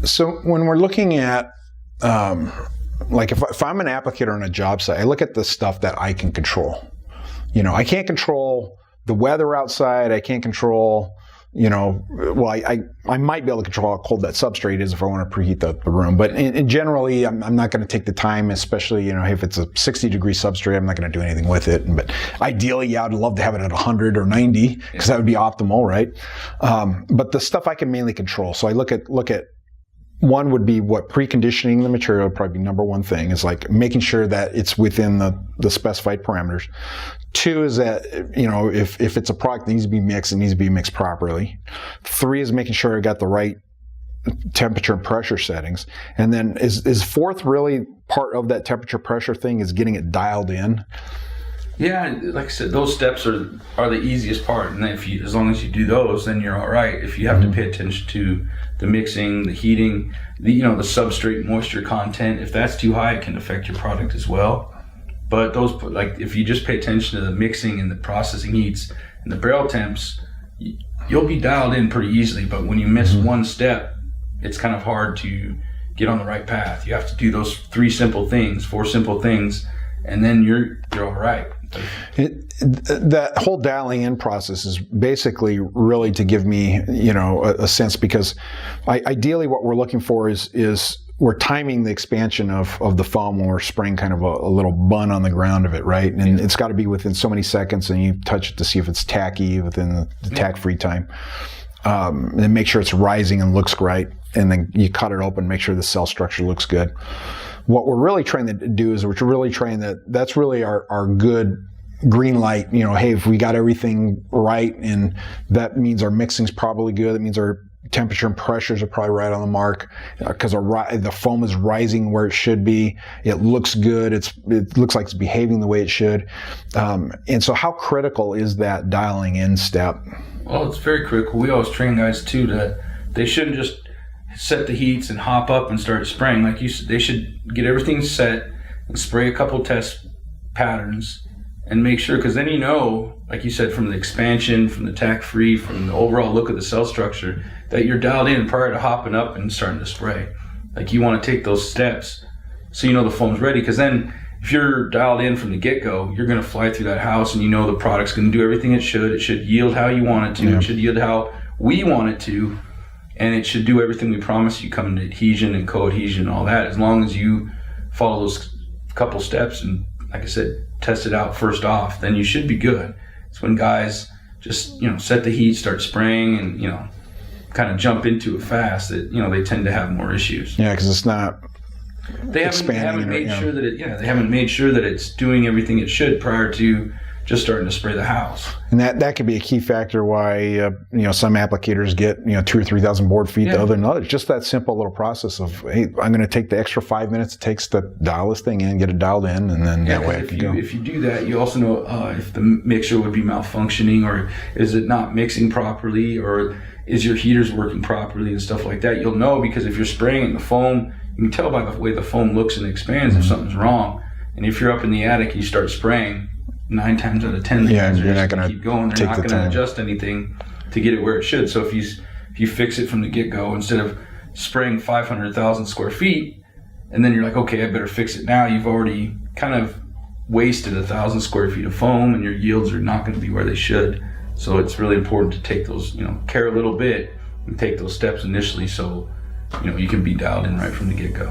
So when we're looking at, like if I'm an applicator on a job site, I look at the stuff that I can control. I can't control the weather outside. I can't control, well, I might be able to control how cold that substrate is if I want to preheat the room. But generally, I'm not going to take the time, especially, if it's a 60-degree substrate, I'm not going to do anything with it. But ideally, yeah, I'd love to have it at 100 or 90 because that would be optimal, right? But the stuff I can mainly control. So I look at one would be what preconditioning the material would probably be number one thing, is like making sure that it's within the specified parameters. Two is that, if it's a product that needs to be mixed, it needs to be mixed properly. Three is making sure I got the right temperature and pressure settings. And then is fourth really part of that temperature pressure thing is getting it dialed in? Yeah, like I said, those steps are the easiest part, and as long as you do those, then you're all right. If you have to pay attention to the mixing, the heating, the substrate moisture content, if that's too high, it can affect your product as well. But those, like, if you just pay attention to the mixing and the processing heats and the barrel temps, you'll be dialed in pretty easily. But when you miss one step, it's kind of hard to get on the right path. You have to do those four simple things, and then you're all right. That whole dialing in process is basically really to give me, a sense, because ideally what we're looking for is we're timing the expansion of the foam when we're spraying kind of a little bun on the ground of it, right? And it's got to be within so many seconds, and you touch it to see if it's tacky within the tack-free time. And then make sure it's rising and looks right, and then you cut it open, make sure the cell structure looks good. What we're really trying to do is that's really our good green light, hey, if we got everything right, and that means our mixing's probably good, that means our temperature and pressures are probably right on the mark, because the foam is rising where it should be, it looks good, it looks like it's behaving the way it should. And so how critical is that dialing in step? Well, it's very critical. We always train guys too that they shouldn't just set the heats and hop up and start spraying. Like you said, they should get everything set and spray a couple test patterns and make sure, because then like you said, from the expansion, from the tack-free, from the overall look of the cell structure, that you're dialed in prior to hopping up and starting to spray. Like, you want to take those steps so the foam's ready, because then if you're dialed in from the get-go, you're going to fly through that house and the product's going to do everything it should. It should yield how you want it to. Yeah. It should yield how we want it to. And it should do everything we promise you, come to adhesion and coadhesion and all that, as long as you follow those couple steps and, like I said, test it out first off, then you should be good. It's when guys just, set the heat, start spraying, and, kind of jump into it fast that, they tend to have more issues. Yeah, because it's not They haven't made sure that it's doing everything it should prior to just starting to spray the house. And that could be a key factor why some applicators get 2,000 or 3,000 board feet to other than others. Just that simple little process of, hey, I'm going to take the extra 5 minutes it takes to dial this thing in, get it dialed in, and then that way if you do that, you also know if the mixer would be malfunctioning, or is it not mixing properly, or is your heaters working properly and stuff like that. You'll know, because if you're spraying in the foam, you can tell by the way the foam looks and expands if something's wrong. And if you're up in the attic and you start spraying, 9 times out of 10, the guys are just going to keep going. They're not going to adjust anything to get it where it should. So if you fix it from the get-go, instead of spraying 500,000 square feet, and then you're like, okay, I better fix it now, you've already kind of wasted 1,000 square feet of foam, and your yields are not going to be where they should. So it's really important to take those, care a little bit and take those steps initially, so you can be dialed in right from the get-go.